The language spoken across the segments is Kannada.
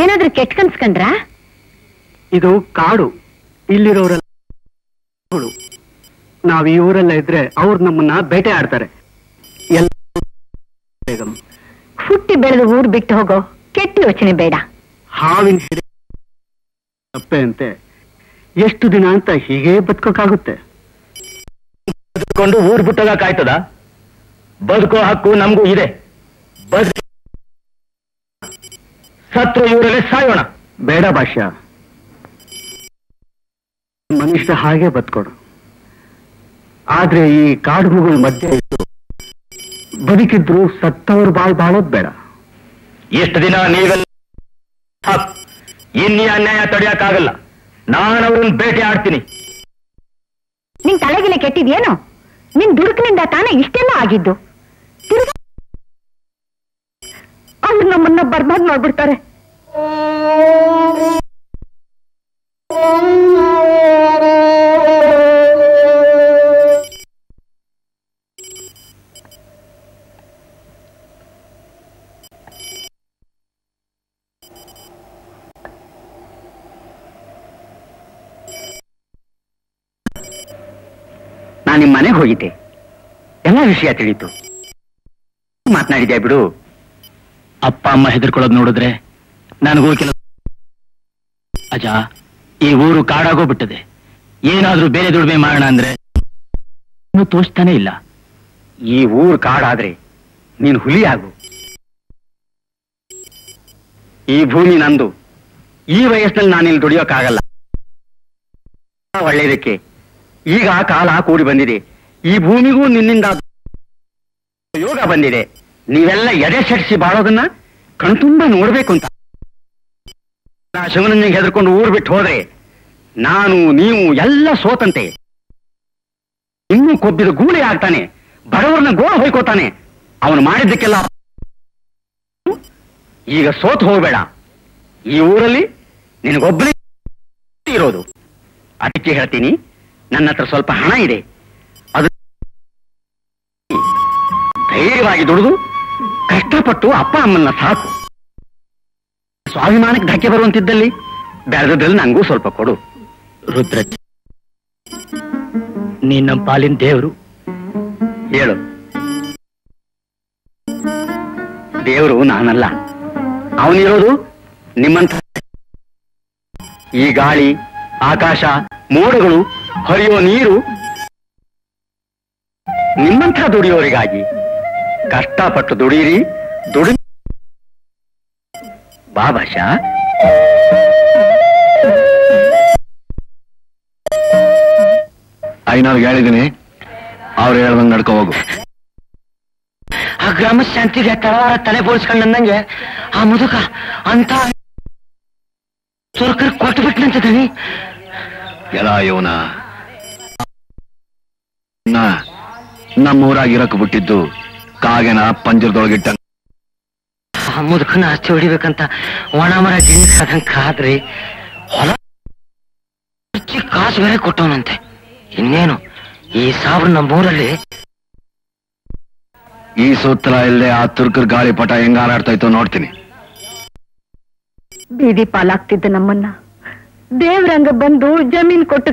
ಏನಾದ್ರೂ ಕೆಟ್ಟ ಕನ್ಸ್ಕೊಂಡ್ರಾ? ಇದು ಕಾಡು, ಇಲ್ಲಿರೋರೆಲ್ಲ ನಾವ್ ಈ ಊರೆಲ್ಲ ಇದ್ರೆ ಅವ್ರು ನಮ್ಮನ್ನ ಬೇಟೆ ಆಡ್ತಾರೆ. ಹುಟ್ಟಿ ಬೆಳೆದು ಊರ್ ಬಿಟ್ಟು ಹೋಗೋ ಕೆಟ್ಟ ಯೋಚನೆ ಬೇಡ. ಹಾವಿನ ತಪ್ಪೆ ಅಂತೆ, ಎಷ್ಟು ದಿನ ಅಂತ ಹೀಗೆ ಬದುಕೋಕ್ಕಾಗುತ್ತೆ? ಬದುಕೊಂಡು ಊರ್ ಬಿಟ್ಟೋಗಕ್ಕಾಯ್ತದ? ಬದುಕೋ ಹಕ್ಕು ನಮಗೂ ಇದೆ. ಸತ್ರು ಇವರಲ್ಲೇ ಸಾಯೋಣ. ಬೇಡ ಭಾಷ್ಯ, ಮನುಷ್ಯ ಹಾಗೆ ಬದುಕೋಡು. ಆದ್ರೆ ಈ ಕಾಡುಗಳ ಮಧ್ಯೆ ಇದ್ದು ಬದುಕಿದ್ರು ಸತ್ತವ್ರು ಬಾಳೋದ್ ಬೇಡ. ಎಷ್ಟು ದಿನ ನೀವೆಲ್ಲ ಇನ್ನೀ ಅನ್ಯಾಯ ತಡೆಯಕ್ಕಾಗಲ್ಲ. ನಾನು ಅವ್ರನ್ನ ಭೇಟಿ ಆಡ್ತೀನಿ. ನಿನ್ ತಲೆಗಿಲೆ ಕೆಟ್ಟಿದ್ಯೇನು? ನಿನ್ ದುಡುಕಿನಿಂದ ತಾನೇ ಇಷ್ಟೆಲ್ಲ ಆಗಿದ್ದು. ಅವ್ರು ನಮ್ಮನ್ನ ಬರ್ಬಾದ್ ಮಾಡ್ಬಿಡ್ತಾರೆ. ನಾನು ನಿಮ್ಮ ಮನೆಗೆ ಹೋಗಿದ್ದೆ, ಎಲ್ಲ ವಿಷಯ ತಿಳಿತು. ಮಾತನಾಡಿದ್ಯಾ ಬಿಡು. ಅಪ್ಪ ಅಮ್ಮ ಹೆದರ್ಕೊಳ್ಳೋದು ನೋಡಿದ್ರೆ ನನಗೂ ಕೆಲವು ಅಜ, ಈ ಊರು ಕಾಡಾಗೋಗ್ಬಿಟ್ಟದೆ. ಏನಾದ್ರೂ ಬೇರೆ ದುಡಿಮೆ ಮಾಡೋಣ ಅಂದ್ರೆ ಇನ್ನೂ ತೋಚ್ತಾನೆ ಇಲ್ಲ. ಈ ಊರು ಕಾಡಾದ್ರೆ ನೀನು ಹುಲಿ ಆಗು. ಈ ಭೂಮಿ ನಂದು. ಈ ವಯಸ್ಸಿನಲ್ಲಿ ನಾನಿಲ್ಲಿ ದುಡಿಯೋಕ್ಕಾಗಲ್ಲ. ಒಳ್ಳೆಯದಕ್ಕೆ ಈಗ ಕಾಲ ಕೂಡಿ ಬಂದಿದೆ. ಈ ಭೂಮಿಗೂ ನಿನ್ನಿಂದ ಯೋಗ ಬಂದಿದೆ. ನೀವೆಲ್ಲ ಎದೆ ಸೆಡಿಸಿ ಬಾಳೋದನ್ನ ಕಣ್ತುಂಬ ನೋಡ್ಬೇಕು ಅಂತ. ಶಿವನಂಜಂಗೆ ಹೆದರ್ಕೊಂಡು ಊರು ಬಿಟ್ಟು ಹೋದ್ರೆ ನಾನು ನೀವು ಎಲ್ಲ ಸೋತಂತೆ. ಇನ್ನೂ ಕೊಬ್ಬಿದ ಗೂಳಿ ಆಗ್ತಾನೆ, ಬಡವರನ್ನ ಗೋಳ ಹೊಯ್ಕೋತಾನೆ. ಅವನು ಮಾಡಿದ್ದಕ್ಕೆಲ್ಲ ಈಗ ಸೋತು ಹೋಗ್ಬೇಡ. ಈ ಊರಲ್ಲಿ ನಿನಗೊಬ್ಬನೇ ಇರೋದು. ಅದಕ್ಕೆ ಹೇಳ್ತೀನಿ, ನನ್ನ ಹತ್ರ ಸ್ವಲ್ಪ ಹಣ ಇದೆ. ಅದು ಧೈರ್ಯವಾಗಿ ದುಡಿದು ಕಷ್ಟಪಟ್ಟು ಅಪ್ಪ ಅಮ್ಮನ್ನ ಸಾಕು. ಸ್ವಾಭಿಮಾನಕ್ಕೆ ಧಕ್ಕೆ ಬರುವಂತಿದ್ದಲ್ಲಿ ಬೆಳೆದಲ್ಲಿ ನಂಗೂ ಸ್ವಲ್ಪ ಕೊಡು. ರುದ್ರ, ನೀನ್ ನಮ್ಮ ಪಾಲಿನ ದೇವರು. ಹೇಳು. ದೇವರು ನಾನಲ್ಲ, ಅವನಿರೋದು ನಿಮ್ಮಂತ. ಈ ಗಾಳಿ, ಆಕಾಶ, ಮೋಡಗಳು, ಹರಿಯೋ ನೀರು ನಿಮ್ಮಂಥ ದುಡಿಯೋರಿಗಾಗಿ. ಕಷ್ಟಪಟ್ಟು ದುಡೀರಿ, ಬಾ ಭಾಷಾ. ಐನಾರ್ಗೆ ಹೇಳಿದ್ದೀನಿ, ಅವ್ರು ಹೇಳ್ದಂಗೆ ನಡ್ಕೊ ಹೋಗು. ಆ ಗ್ರಾಮ ಶಾಂತಿಗೆ ತಳವಾರ ತಲೆ ಬೋಳ್ಸ್ಕೊಂಡು ಅಂದಂಗೆ ಆ ಮುದುಕ ಅಂತ ಸುರ್ಕರ್ ಕೊಟ್ಟು ಬಿಟ್ಟನಂತಿದ್ದಾನೆ. ಎಲ್ಲ ಇವನ ನಮ್ಮೂರಾಗಿರಕ್ ಬಿಟ್ಟಿದ್ದು ಕಾಗೆನ ಪಂಜರದೊಳಗಿಟ್ಟ. ಆ ಮುದುಕನ ಆಸ್ತಿ ಹೊಡಿಬೇಕಂತ ಒಣ ಮರ ಗಿಣ್ಣಿ ಕದಂಗ್ ಕಾದ್ರಿ ಹೊಲ ಕಾಸು ಬೇರೆ ಕೊಟ್ಟವನಂತೆ. ಇನ್ನೇನು ಈ ಸಾವ್ರ ನಮ್ಮೂರಲ್ಲಿ ಈ ಸೂತ್ರ ಇಲ್ಲದೆ ಆ ತುರ್ಕರ್ ಗಾಳಿಪಟ ಹೆಂಗ ಹಾರಾಡ್ತಾ ಇತ್ತು ನೋಡ್ತೀನಿ. ಬೀದಿ ಪಾಲಾಗ್ತಿದ್ದ ನಮ್ಮನ್ನ ದೇವ್ರಂಗ ಬಂದು ಜಮೀನ್ ಕೊಟ್ಟು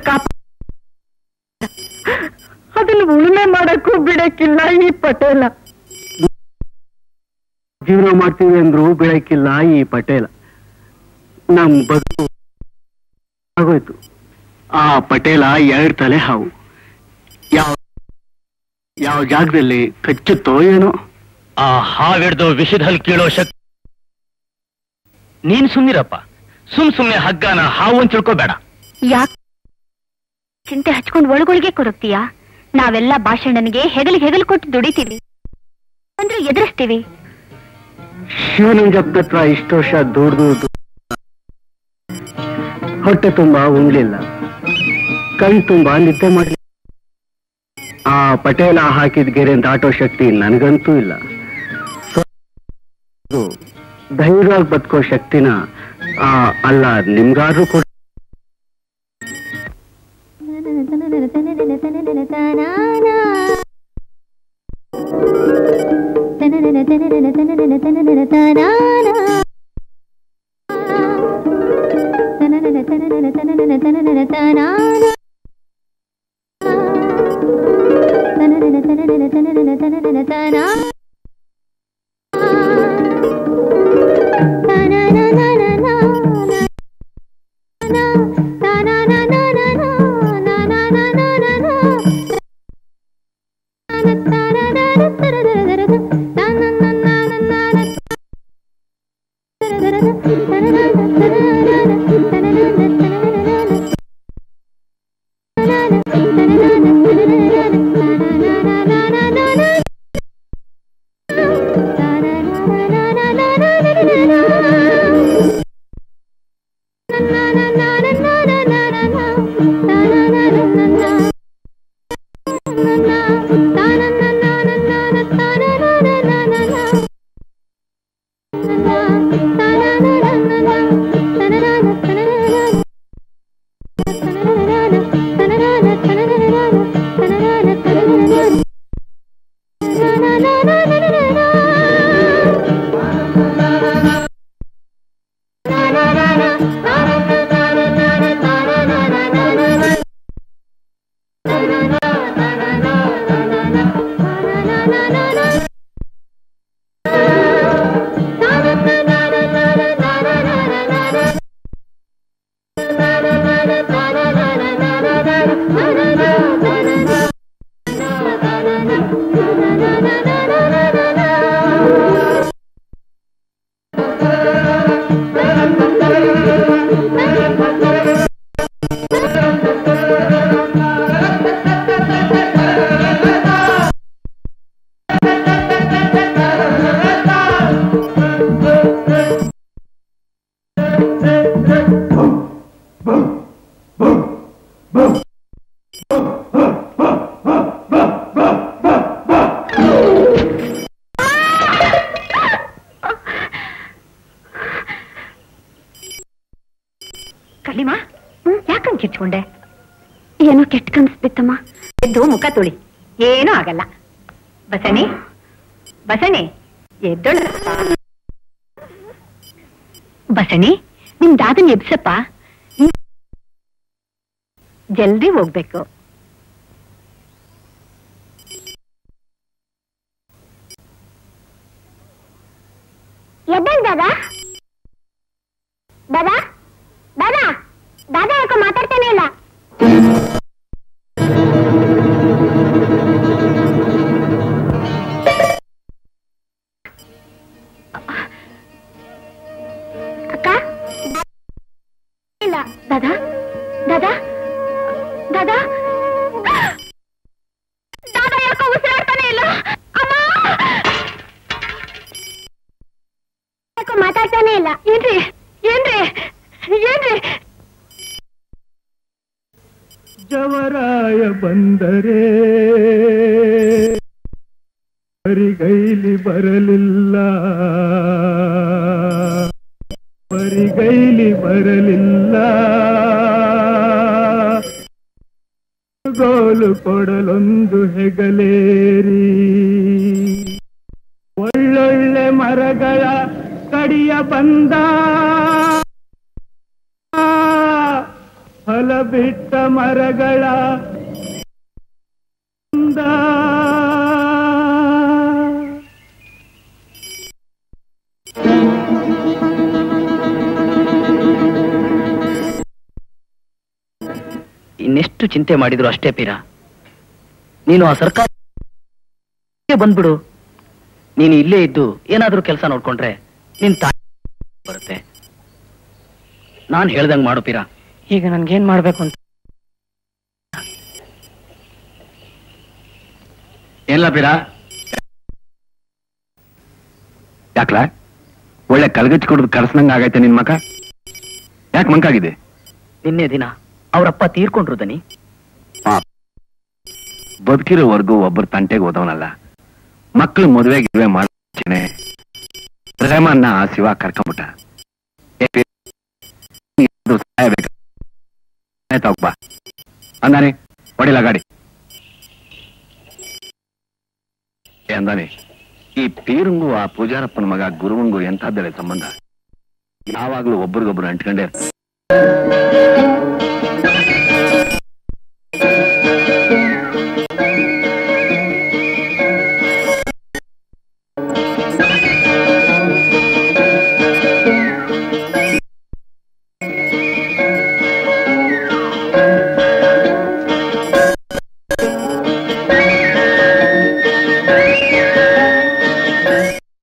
ಅದನ್ನು ಉಳುಮೆ ಮಾಡಕ್ಕೂ ಬಿಡಕ್ಕಿಲ್ಲ ಈ ಪಟೇಲ. ಜೀವನ ಮಾಡ್ತೀವಿ ಅಂದ್ರು ಬಿಡಕ್ಕಿಲ್ಲ ಈ ಪಟೇಲ. ನಮ್ ಬದುಕು ಆಗೋಯ್ತು. ಆ ಪಟೇಲ 2 ತಲೆ ಹಾವು. ಯಾವ ಜಾಗದಲ್ಲಿ ಕಚ್ಚುತ್ತೋ ಏನೋ. ಆ ಹಾವಿಡ್ದು ವಿಷದಲ್ಲಿ ಕೀಳೋ ಶಕ್ತಿ. ನೀನ್ ಸುಮ್ನಿರಪ್ಪ. ಸುಮ್ನೆ ಹಗ್ಗನ ಹಾವು ಅಂತ ತಿಳ್ಕೋಬೇಡ. ಯಾಕೆ ಚಿಂತೆ ಹಚ್ಕೊಂಡು ಒಳಗೊಳಗೆ ಕೊರಗ್ತೀಯಾ? ನಾವೆಲ್ಲ ಭಾಷಣನಿಗೆ ಹೆಗಲು ಕೊಟ್ಟು ದುಡಿತೀವಿ ಅಂದ್ರೆ ಎದುರಿಸ್ತೀವಿ. ಶಿವನಂಜಪ್ಪನ ಹತ್ರ ಇಷ್ಟು ವರ್ಷ ದುಡ್ದು ಹೊಟ್ಟೆ ತುಂಬಾ ಉಣ್ಲಿಲ್ಲ, ಕಣ್ ತುಂಬಾ ನಿದ್ದೆ ಮಾಡಲಿಲ್ಲ. ಆ ಪಟೇಲ ಹಾಕಿದ ಗೆರೆ ದಾಟೋ ಶಕ್ತಿ ನನಗಂತೂ ಇಲ್ಲ. ಧೈರ್ಯವಾಗಿ ಬದುಕೋ ಶಕ್ತಿನ ಅಲ್ಲ ನಿಮ್ಗಾದ್ರೂ ಕೂಡ. ಅನ್ಕೊಂಡೆ? ಏನೋ ಕೆಟ್ಟ ಕನ್ಸ್ಬಿತ್ತಮ್ಮ. ಎದ್ದು ಮುಖ ತುಳಿ, ಏನೂ ಆಗಲ್ಲ. ಬಸಣಿ ಬಸಣಿ ಎದ್ದೊಳ. ಬಸಣಿ, ನಿಮ್ ದಾದನ್ ಎಬ್ಸಪ್ಪ, ಜಲ್ದಿ ಹೋಗ್ಬೇಕು. ಎದ್ದಲ್ ದಾದಾ? ದಾದಾ ದಾದಾ ದಾದಾ ಯಾಕೋ ಮಾತಾಡ್ತಾನೆ ಇಲ್ಲ. ಅಕ್ಕ ಇಲ್ಲ. ದಾದಾ ದಾದಾ ದಾದಾ ದಾದಾ ಯಾಕೋ ಉಸಿರಾಡ್ತಾನೆ ಇಲ್ಲ. ಅಮ್ಮ ಯಾಕೋ ಮಾತಾಡ್ತಾನೆ ಇಲ್ಲ. ಏನ್ರಿ ಏನ್ರಿ ಏನ್ರಿ? ಜವರಾಯ ಬಂದರೆ ಬರಿಗೈಲಿ ಬರಲಿಲ್ಲ, ಬರಿಗೈಲಿ ಬರಲಿಲ್ಲ, ಗೋಲು ಕೊಡಲೊಂದು ಹೆಗಲೇರಿ, ಒಳ್ಳೊಳ್ಳೆ ಮರಗಳ ಕಡಿಯ ಬಂದ, ಫಲ ಬಿಟ್ಟ ಮರಗಳ ಬಂದ. ಇನ್ನೆಷ್ಟು ಚಿಂತೆ ಮಾಡಿದ್ರು ಅಷ್ಟೇ ಪೀರ. ನೀನು ಆ ಸರ್ಕಾರ ಬಂದ್ಬಿಡು. ನೀನು ಇಲ್ಲೇ ಇದ್ದು ಏನಾದ್ರೂ ಕೆಲಸ ನೋಡ್ಕೊಂಡ್ರೆ ನಿನ್ ತಾಯಿ ಬರುತ್ತೆ. ನಾನ್ ಹೇಳ್ದಂಗ್ ಮಾಡು ಪೀರ. ಈಗ ನನ್ಗೇನ್ ಮಾಡ್ಬೇಕು ಅಂತ ಏನಿಲ್ಲ ಪೀರ. ಯಾಕ್ಲ ಒಳ್ಳೆ ಕಲ್ಗಚ್ಚಿ ಕೊಡೋದು ಕರ್ಸ್ನಂಗ ಆಗೈತೆ ನಿನ್ ಮಕ. ಯಾಕೆ ಮಂಕಾಗಿದೆ? ನಿನ್ನೆ ದಿನ ಅವರಪ್ಪ ತೀರ್ಕೊಂಡ್ರು ದನಿ. ಬದುಕಿರೋವರೆಗೂ ಒಬ್ಬರು ತಂಟೆಗೆ ಹೋದವನಲ್ಲ. ಮಕ್ಕಳು ಮದುವೆ ಗಿದುವೆ ಮಾಡ್ತೇನೆ ಪ್ರೇಮನ್ನ ಆ ಶಿವ ಕರ್ಕೊಂಬಿಟ್ಟ. ಬಾ ಅಂದಾನೆ, ಹೊಡಿಲ ಗಾಡಿ ಅಂದಾನೆ. ಈ ಪೀರಂಗೂ ಆ ಪೂಜಾರಪ್ಪನ ಮಗ ಗುರುವಂಗೂ ಎಂಥದ್ದಳೆ ಸಂಬಂಧ? ಯಾವಾಗ್ಲೂ ಒಬ್ರಿಗೊಬ್ರು ಅಂಟ್ಕೊಂಡೇ